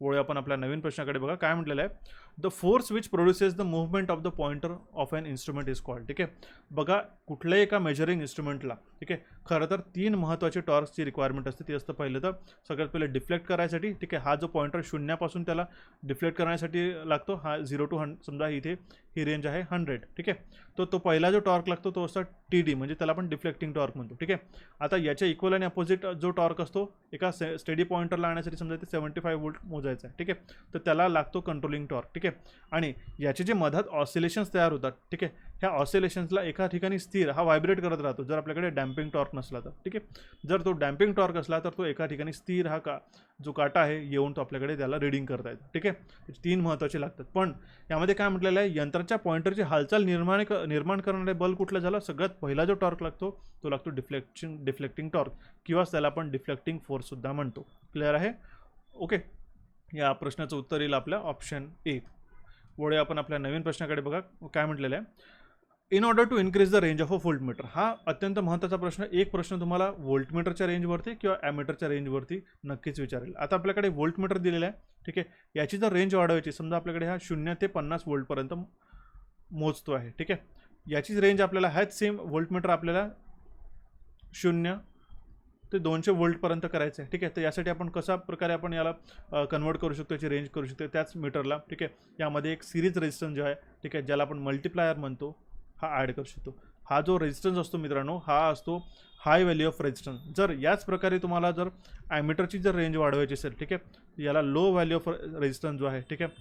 Speaker 1: वळूया आपण आपल्या नवीन प्रश्नाकडे. बघा काय म्हटलेलं आहे, the force which produces the movement of the pointer of an instrument is called. ठीक आहे, बघा कुठल्याही एका मेजरिंग इन्स्ट्रुमेंटला, ठीक आहे, खरं तर 3 महत्त्वाचे टॉर्क्सची रिक्वायरमेंट असते. ती असतं पहिलं तर सगळ्यात पहिले डिफ्लेक्ट करायसाठी, ठीक आहे, हा जो पॉइंटर शून्यापासून त्याला डिफ्लेक्ट करण्यासाठी लागतो, हा 0 to 100 समजा इथे ही रेंज आहे 100. ठीक आहे, तो पहिला जो टॉर्क लागतो तो असतो TD, म्हणजे त्याला आपण डिफ्लेक्टिंग टॉर्क म्हणतो. ठीक आहे, आता याच्या इक्वल आणि अपोजिट जो टॉर्क असतो एका स्टेडी पॉइंटरला आणण्यासाठी समजा ते 75 व्होल्ट मोजायचं आहे. ठीक आहे, तर त्याला लागतो कंट्रोलिंग टॉर्क. ठीक आहे, आणि याचे जे मधात ऑसिलेशन्स तयार होतात, ठीक आहे, ह्या ऑसिलेशन्सला एका ठिकाणी स्थिर हा व्हायब्रेट करत राहतो जर आपल्याकडे डॅम्पिंग टॉर्क नसला तर. ठीक आहे, जर तो डॅम्पिंग टॉर्क असला तर तो एका ठिकाणी स्थिर हा जो काटा आहे येऊन तो आपल्याकडे त्याला रिडिंग करता येतो. ठीक आहे, 3 महत्त्वाचे लागतात. पण यामध्ये काय म्हटलेलं आहे, यंत्राच्या पॉइंटरची हालचाल निर्माण करणारे बल कुठला झाला, सगळ्यात पहिला जो टॉर्क लागतो तो लागतो डिफ्लेक्टिंग टॉर्क, किंवा त्याला आपण डिफ्लेक्टिंग फोर्स सुद्धा म्हणतो. क्लिअर आहे, ओके. या प्रश्नाचं उत्तर येईल आपल्या ऑप्शन ए. वळूया आपण आपल्या नवीन प्रश्नाकडे. बघा काय म्हटलेलं आहे, in order to increase the range of a voltmeter. हा अत्यंत महत्त्वाचा प्रश्न. एक प्रश्न तुम्हाला व्होल्टमीटरच्या रेंजवरती किंवा ॲमीटरच्या रेंजवरती नक्कीच विचारेल. आता आपल्याकडे व्होल्टमीटर दिलेलं आहे, ठीक आहे, याची जर रेंज वाढवायची, समजा आपल्याकडे हा 0 ते 50 व्होल्टपर्यंत मोजतो आहे. ठीक आहे, याचीच रेंज आपल्याला ह्याच सेम व्होल्टमीटर आपल्याला 0 ते 200 व्होल्टपर्यंत करायचं आहे. ठीक आहे, तर यासाठी आपण कशा प्रकारे आपण याला कन्वर्ट करू शकतो, याची रेंज करू शकतो त्याच मीटरला. ठीक आहे, यामध्ये एक सिरीज रेजिस्टन्स जो आहे, ठीक आहे, ज्याला आपण मल्टिप्लायर म्हणतो, हा ॲड करू शकतो. हा जो रेजिस्टन्स असतो मित्रांनो, हा असतो हाय व्हॅल्यू ऑफ रेजिस्टन्स. जर याच प्रकारे तुम्हाला जर ॲमीटरची जर रेंज वाढवायची असेल, ठीक आहे, याला लो व्हॅल्यू ऑफ रेजिस्टन्स जो आहे, ठीक आहे,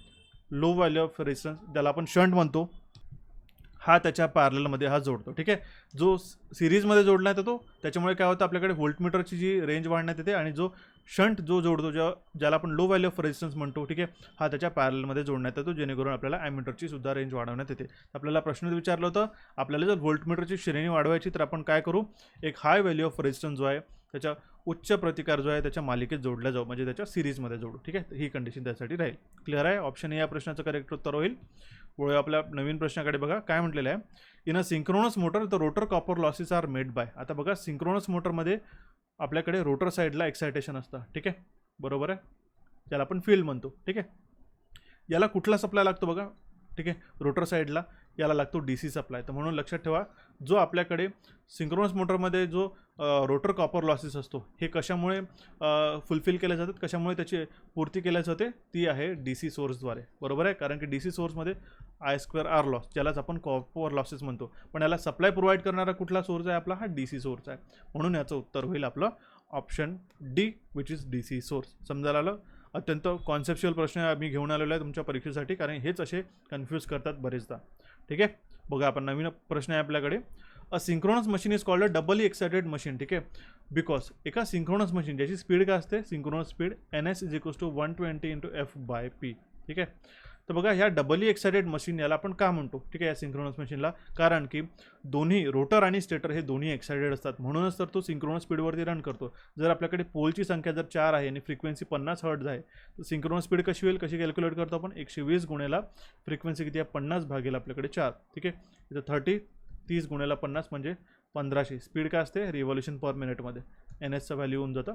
Speaker 1: लो व्हॅल्यू ऑफ रेजिस्टन्स ज्याला आपण शंट म्हणतो, हा त्याच्या पॅरललमध्ये हा जोडतो. ठीक आहे, जो सिरीजमध्ये जोडण्यात येतो त्याच्यामुळे काय होतं, आपल्याकडे व्होल्टमीटरची जी रेंज वाढण्यात येते, आणि जो शंट जो जोडतो ज्याला आपण लो व्हॅल्यू ऑफ रेजिस्टन्स म्हणतो, ठीक आहे, हा त्याच्या पॅरलमध्ये जोडण्यात येतो, जेणेकरून आपल्याला ॲमीटरची सुद्धा रेंज वाढवण्यात येते. आपल्याला प्रश्न विचारलं होतं, आपल्याला जर व्होल्टमीटरची श्रेणी वाढवायची तर आपण काय करू, एक हाय व्हॅल्यू ऑफ रेजिस्टन्स जो आहे त्याच्या उच्च प्रतिकार जो आहे त्याच्या मालिकेत जोडला जाऊ, म्हणजे त्याच्या सिरीजमध्ये जोडू. ठीक आहे, ही कंडिशन त्यासाठी राहील. क्लिअर आहे, ऑप्शन ए या प्रश्नाचं करेक्ट उत्तर होईल. वळूया आपल्या नवीन प्रश्नाकडे. बघा काय म्हटलेलं आहे, in a synchronous motor the rotor copper losses are made by. आता बघा सिंक्रोनस मोटरमध्ये आपल्याकडे रोटर साईडला एक्सायटेशन असतं. ठीक आहे, बरोबर आहे, ज्याला आपण फील्ड म्हणतो. ठीक आहे, याला कुठला सप्लाय लागतो बघा, ठीक आहे, रोटर साईडला याला लागतो DC सप्लाय. तर म्हणून लक्षात ठेवा, जो आपल्याकडे सिंक्रोनस मोटरमध्ये जो रोटर कॉपर लॉसेस असतो हे कशामुळे फुलफिल केले जातात, कशामुळे त्याची पूर्ती केल्या जाते, ती आहे DC सोर्सद्वारे. बरोबर आहे, कारण की DC सोर्समध्ये I2R लॉस, ज्यालाच आपण कॉपर लॉसेस म्हणतो, पण याला सप्लाय प्रोव्हाइड करणारा कुठला सोर्स आहे आपला, हा DC सोर्स आहे. म्हणून याचं उत्तर होईल आपलं option D, which is DC source. समजायला आलं? अत्यंत कॉन्सेप्च्युअल प्रश्न आम्ही घेऊन आलेलो आहे तुमच्या परीक्षेसाठी, कारण हेच असे कन्फ्यूज करतात बरेचदा. ठीक आहे, बघा आपण नवीन प्रश्न आहे आपल्याकडे. A synchronous machine is called a doubly excited machine. ठीक आहे, बिकॉज एका सिंक्रोनस मशीन ज्याची स्पीड काय असते, synchronous speed NS is equals to 120 × F/P. ठीक आहे, तर बघा ह्या डबली एक्साइटेड मशीन याला आपण का म्हणतो, ठीक आहे, या सिंक्रोनस मशीनला, कारण की दोन्ही रोटर आणि स्टेटर हे दोन्ही एक्साइटेड असतात, म्हणूनच तर तो सिंक्रोनस स्पीडवरती रन करतो. जर आपल्याकडे पोलची संख्या जर 4 आहे आणि फ्रिक्वेन्सी 50 हर्ट्झ आहे, तर सिंक्रोनस स्पीड कशी होईल, कशी कॅल्क्युलेट करतो आपण, 120 गुणेला फ्रिक्वेन्सी किती आहे, 50 भागेला आपल्याकडे 4. ठीक आहे, इथं 30 गुणेला 50 म्हणजे 1500. स्पीड काय असते रिव्हॉल्यूशन पर मिनिटमध्ये, NSचं व्हॅल्यू होऊन जातं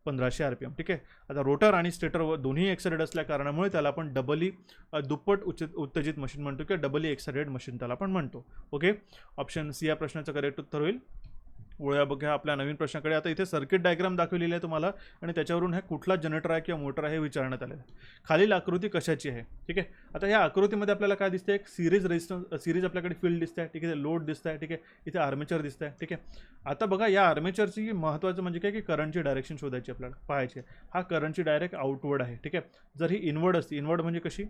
Speaker 1: 1500 RPM. ठीक आहे, आता रोटर आणि स्टेटर दोन्ही एक्साइटेड असल्या कारणामुळे त्याला आपण डबली दुप्पट उत्तेजित मशीन म्हणतो, किंवा डबली एक्साइटेड मशीन त्याला आपण म्हणतो. ओके, ऑप्शन सी या प्रश्नाचं करेक्ट उत्तर होईल. वळूया बघा आपल्या नवीन प्रश्नाकडे. आता इथे सर्किट डायग्राम दाखवलेली आहे तुम्हाला, आणि त्याच्यावरून हे कुठला जनरेटर आहे किंवा मोटर आहे हे विचारण्यात आलेलं आहे. खालील आकृती कशाची आहे. ठीक आहे, आता ह्या आकृतीमध्ये आपल्याला काय दिसते, एक सिरीज रेजिस्टन्स, सिरीज आपल्याकडे फील्ड दिसत आहे. ठीक आहे, लोड दिसत आहे. ठीक आहे, इथे आर्मेचर दिसत आहे. ठीक आहे, आता बघा या आर्मेचरची महत्त्वाचं म्हणजे काय की करंटची डायरेक्शन शोधायची आपल्याला, पाहायची. हा करंटची डायरेक्ट आउटवर्ड आहे. ठीक आहे, जर ही इनवर्ड असते, इनवर्ड म्हणजे कशी,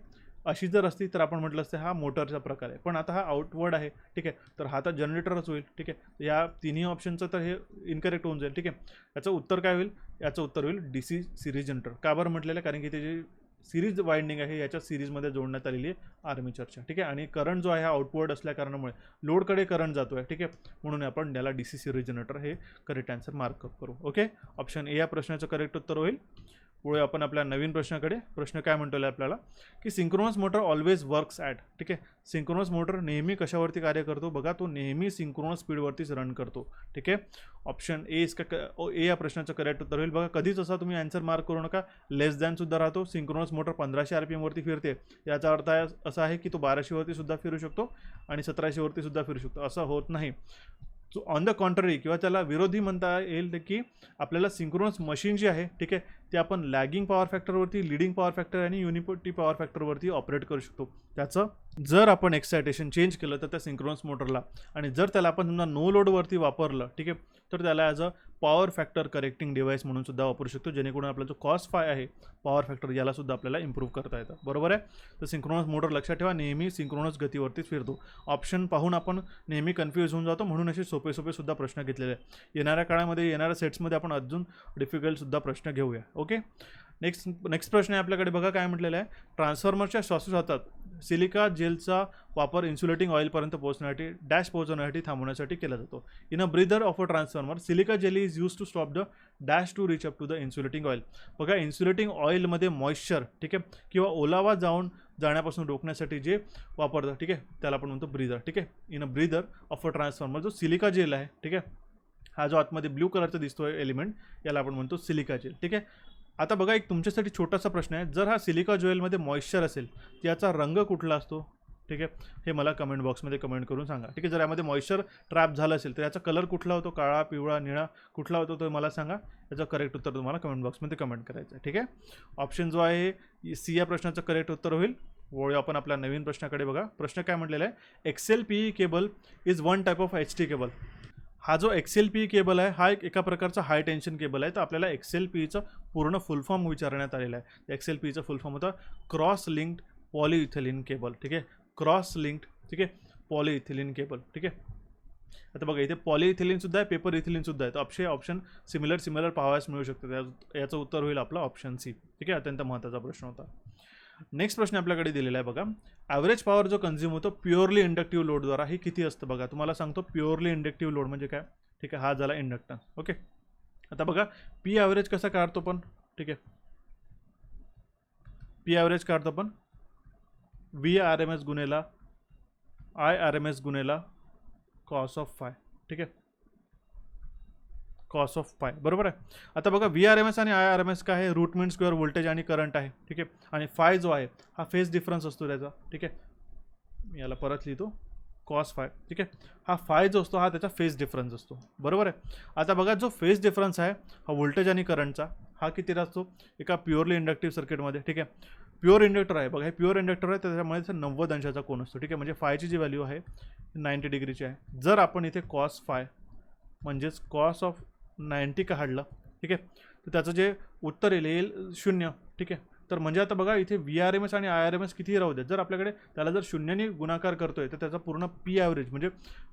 Speaker 1: अशी जर असती तर आपण म्हटलं असतं हा मोटरचा प्रकार आहे, पण आता हा आउटवर्ड आहे. ठीक आहे, तर हा तर जनरेटरच होईल. ठीक आहे, या तिन्ही ऑप्शनचं तर हे इनकरेक्ट होऊन जाईल. ठीक आहे, याचं उत्तर काय होईल, याचं उत्तर होईल DC सिरीज जनरेटर. का बरं म्हटलेलं आहे, कारण की त्याची सिरीज वाइंडिंग आहे याच्या सिरीजमध्ये जोडण्यात आलेली आहे आर्मेचरच्या. ठीक आहे, आणि करंट जो आहे हा आउटवर्ड असल्या कारणामुळे लोडकडे करंट जातो आहे. ठीक आहे, म्हणून आपण याला DC सिरीज जनरेटर हे करेक्ट आन्सर मार्कअप करू. ओके, ऑप्शन ए या प्रश्नाचं करेक्ट उत्तर होईल. पुढे आपण आपल्या नवीन प्रश्नाकडे. प्रश्न काय म्हणतो आहे आपल्याला, की synchronous motor always works at. ठीक आहे, सिंक्रोनस मोटर नेहमी कशावरती कार्य करतो, बघा तो नेहमी सिंक्रोनस स्पीडवरतीच रन करतो. ठीक आहे, ऑप्शन ए ए या प्रश्नाचं करेक्ट उत्तर होईल. बघा कधीच असा तुम्ही आन्सर मार्क करू नका, लेस दॅन सुद्धा राहतो. सिंक्रोनस मोटर 1500 RPM वरती फिरते, याचा अर्थ असा आहे की तो 1200 वरती सुद्धा फिरू शकतो आणि 1700 वरती सुद्धा फिरू शकतो, असं होत नाही. सो ऑन द कॉन्ट्ररी, किंवा त्याला विरोधी म्हणता येईल, की आपल्याला सिंक्रोनस मशीन जी आहे, ठीक आहे, ते आपण लॅगिंग पॉवर फॅक्टरवरती, लिडिंग पॉवर फॅक्टर आणि युनिटी पॉवर फॅक्टरवरती ऑपरेट करू शकतो. त्याचं जर आपण एक्सायटेशन चेंज केलं तर त्या सिंक्रोनस मोटरला, आणि जर त्याला आपण समजा नो लोडवरती वापरलं, ठीक आहे, तर त्याला as a power factor correcting device म्हणून सुद्धा वापरू शकतो, जेणेकरून आपला जो कॉस फाय आहे पॉवर फॅक्टर, याला सुद्धा आपल्याला इम्प्रूव्ह करता येतं. बरोबर आहे, तर सिंक्रोनस मोटर लक्षात ठेवा नेहमी सिंक्रोनस गतीवरतीच फिरतो. ऑप्शन पाहून आपण नेहमी कन्फ्यूज होऊन जातो, म्हणून असे सोपे सुद्धा प्रश्न घेतलेले आहे. येणाऱ्या काळामध्ये, येणाऱ्या सेट्समध्ये आपण अजून डिफिकल्ट सुद्धा प्रश्न घेऊया. ओके, नेक्स्ट प्रश्न आहे आपल्याकडे. बघा काय म्हटलेलं आहे, ट्रान्सफॉर्मरच्या श्वासोश्वासात सिलिका जेलचा वापर इन्सुलेटिंग ऑइलपर्यंत पोहोचण्यासाठी डॅश पोहोचवण्यासाठी थांबवण्यासाठी केला जातो. In a breather of a transformer silica gel is use to stop the dash to reach up to the insulating oil. बघा इन्सुलेटिंग ऑइलमध्ये मॉइश्चर, ठीक आहे, किंवा ओलावा जाण्यापासून रोखण्यासाठी जे वापरतं, ठीक आहे, त्याला आपण म्हणतो ब्रीदर. ठीक आहे, in a breather of a transformer जो सिलिका जेल आहे, ठीक आहे, हा जो आतमध्ये ब्ल्यू कलरचा दिसतोय एलिमेंट, याला आपण म्हणतो सिलिका जेल. ठीक आहे, आता बघा एक तुमच्यासाठी छोटासा प्रश्न आहे, जर हा सिलिका जेलमध्ये मॉइश्चर असेल, याचा रंग कुठला असतो, ठीक आहे, हे मला कमेंट बॉक्समध्ये कमेंट करून सांगा. ठीक आहे, जर यामध्ये मॉइश्चर ट्रॅप झालं असेल तर याचा कलर कुठला होतो, काळा, पिवळा, निळा कुठला होतो, तो मला सांगा. याचं करेक्ट उत्तर तुम्हाला कमेंट बॉक्समध्ये कमेंट करायचं आहे. ठीक आहे, ऑप्शन जो आहे सी या प्रश्नाचं करेक्ट उत्तर होईल. वळूया आपण आपल्या नवीन प्रश्नाकडे. बघा प्रश्न काय म्हटलेला आहे, XLPE cable is one type of HT cable. हा जो XLPE केबल आहे हा एका प्रकारचा हाय टेन्शन केबल आहे. तर आपल्याला XLPEचं पूर्ण फुल फॉर्म विचारण्यात आलेला आहे. XLPEचं फुल फॉर्म होता क्रॉस लिंक्ड पॉलिइथिलीन केबल. ठीक आहे, क्रॉस लिंक्ड, ठीक आहे, पॉलिइथिलीन केबल. ठीक आहे, आता बघा इथे पॉलिइथिलीन सुद्धा आहे, पेपर इथिलीन सुद्धा आहे. तर ऑप्शन सिमिलर पाहायला मिळू शकतात. याचं उत्तर होईल आपला ऑप्शन सी. ठीक आहे, अत्यंत महत्त्वाचा प्रश्न होता. नेक्स्ट प्रश्न आपल्याकडे दिलेला आहे. बघा ॲव्हरेज पॉवर जो कन्झ्युम होतो प्युअरली इंडक्टिव्ह लोडद्वारा, हे किती असतं. बघा तुम्हाला सांगतो प्युअरली इंडक्टिव्ह लोड म्हणजे काय. ठीक आहे, हा झाला इंडक्टन्स. ओके, आता बघा पी ॲव्हरेज कसा काढतो पण. ठीक आहे, पी ॲव्हरेज काढतो पण VRMS गुणेला IRMS गुणेला कॉस ऑफ फाय. ठीक आहे, कॉस ऑफ पाय. बरोबर आहे. आता बघा VRMS आणि IRMS काय आहे, रूट मीन स्क्वेअर व्होल्टेज आणि करंट आहे. ठीक आहे, आणि फाय जो आहे हा फेज डिफरन्स असतो त्याचा. ठीक आहे, मी याला परत लिहितो. Cos phi. ठीक आहे, हा फाय जो असतो हा त्याचा फेज डिफरन्स असतो, बरोबर आहे. आता बघा जो फेज डिफरन्स आहे हा व्होल्टेज आणि करंटचा, हा कितीला असतो एका प्युअरली इंडक्टिव्ह सर्किटमध्ये. ठीक आहे, प्युअर इंडक्टर आहे बघा, हे प्युअर इंडक्टर आहे, त्याच्यामुळे 90 अंशाचा कोन असतो. ठीक आहे, म्हणजे फायची जी व्हॅल्यू आहे 90 डिग्रीची आहे. जर आपण इथे कॉस फाय म्हणजेच कॉस ऑफ 90 काढलं, ठीक आहे, तर त्याचं जे उत्तर येईल 0. ठीक आहे, तर म्हणजे आता बघा इथे VRMS आणि IRMS कितीही राहू देत, जर आपल्याकडे त्याला जर 0ने गुणाकार करतोय तर त्याचा पूर्ण पी ॲव्हरेज म्हणजे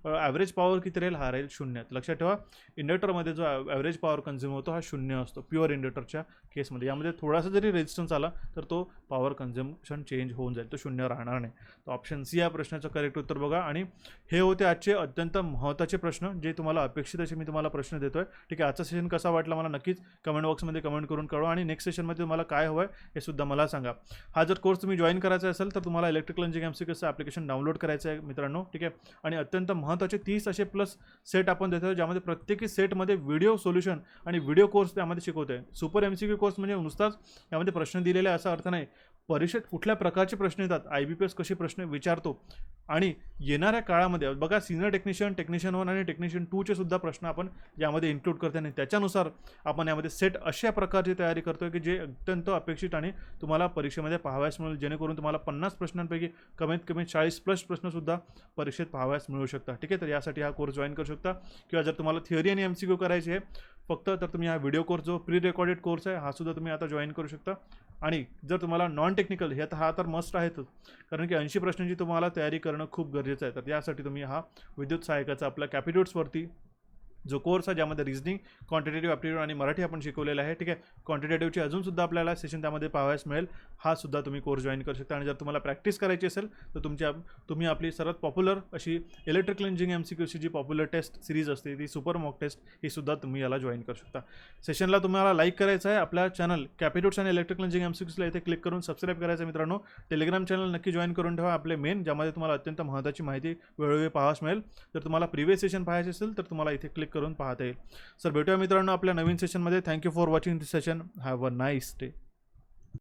Speaker 1: ॲव्हरेज पॉवर किती राहील, हा राहील 0. लक्षात ठेवा, इंडक्टरमध्ये जो ॲव्हरेज पॉवर कन्झ्युम होतो हा 0 असतो प्युअर इंडक्टरच्या केसमध्ये. यामध्ये थोडासा जरी रेजिस्टन्स आला तर तो पॉवर कन्झम्पशन चेंज होऊन जाईल, तो 0 राहणार नाही. तर ऑप्शन सी या प्रश्नाचं करेक्ट उत्तर बघा. आणि हे होते आजचे अत्यंत महत्त्वाचे प्रश्न, जे तुम्हाला अपेक्षित असे मी तुम्हाला प्रश्न देतोय. ठीक आहे, आजचा सेशन कसा वाटला मला नक्कीच कमेंट बॉक्समध्ये कमेंट करून कळवा, आणि नेक्स्ट सेशनमध्ये तुम्हाला काय हवं आहे हे सुद्धा मला सांगा. हा जर कोर्स तुम्ही जॉईन करायचा असेल तर तुम्हाला इलेक्ट्रिकल इंजिनिअरिंग MCQचं ॲप्लिकेशन डाउनलोड करायचं आहे मित्रांनो. ठीक आहे, आणि अत्यंत महत्त्वाचे 30 असे प्लस सेट आपण देतो, ज्यामध्ये प्रत्येकी सेटमध्ये व्हिडिओ सोल्युशन आणि व्हिडिओ कोर्स त्यामध्ये शिकवतोय. सुपर MCQ कोर्स म्हणजे नुसताच यामध्ये प्रश्न दिलेले असा अर्थ नाही, परीक्षेत कुठल्या प्रकारचे प्रश्न येतात, IBPS कसे प्रश्न विचारतो, आणि येणाऱ्या काळामध्ये बघा सिनियर टेक्निशियन, टेक्निशियन 1 आणि टेक्निशियन 2चे सुद्धा प्रश्न आपण यामध्ये इन्क्लूड करतो, आणि त्याच्यानुसार आपण यामध्ये सेट अशा प्रकारची तयारी करतोय की जे अत्यंत अपेक्षित आणि तुम्हाला परीक्षेमध्ये पाहावयास मिळेल, जेणेकरून तुम्हाला 50 प्रश्नांपैकी कमीत कमी 40+ प्रश्नसुद्धा परीक्षेत पाहावयास मिळू शकतात. ठीक आहे, तर यासाठी हा कोर्स जॉईन करू शकता. किंवा जर तुम्हाला थिअरी आणि MCQ करायचे आहे फक्त, तर तुम्ही हा व्हिडिओ कोर्स जो प्री रेकॉर्डेड कोर्स आहे हा सुद्धा तुम्ही आता जॉईन करू शकता. आणि जर तुम्हाला नॉन टेक्निकल हे हा तर मस्ट आहेच, कारण की 80 प्रश्नांची तुम्हाला तयारी करणं खूप गरजेचं आहे. तर यासाठी तुम्ही हा विद्युत सहायकाचा आपल्या कॅपिट्यूड्सवरती जो कोर्स आहे, ज्यामध्ये रिझनिंग, क्वांटिटेटिव्ह ॲप्टिट्यूड आणि मराठी आपण शिकवलेलं आहे. ठीक आहे, क्वांटिटेटिव्हची अजूनसुद्धा आपल्याला सेशन त्यामध्ये पाहावयास मिळेल, हा सुद्धा तुम्ही कोर्स जॉईन करू शकता. आणि जर तुम्हाला प्रॅक्टिस करायची असेल तर तुम्ही आपली सर्वात पॉप्युलर अशी इलेक्ट्रिकल इंजिनिअरिंग MCQची जी पॉप्युलर टेस्ट सिरीज असते ती सुपर मॉक टेस्ट, ही सुद्धा तुम्ही याला जॉईन करू शकता. सेशनला तुम्हाला लाईक करायचं आहे, आपल्या चॅनल कॅपिट्यूड्स आणि इलेक्ट्रिकल इंजिनिअरिंग MCQला इथे क्लिक करून सबस्क्राईब करायचं आहे मित्रांनो. टेलिग्राम चॅनल नक्की जॉईन करून ठेवा आपले मेन, ज्यामध्ये तुम्हाला अत्यंत महत्त्वाची माहिती वेळोवेळी पाहावयास मिळेल. जर तुम्हाला प्रिव्हियस सेशन पाहायचे असेल तर तुम्हाला इथे क्लिक करून पाहता येईल. सर भेटूया मित्रांनो आपल्या नवीन सेशनमध्ये. Thank you for watching this session. Have a nice day.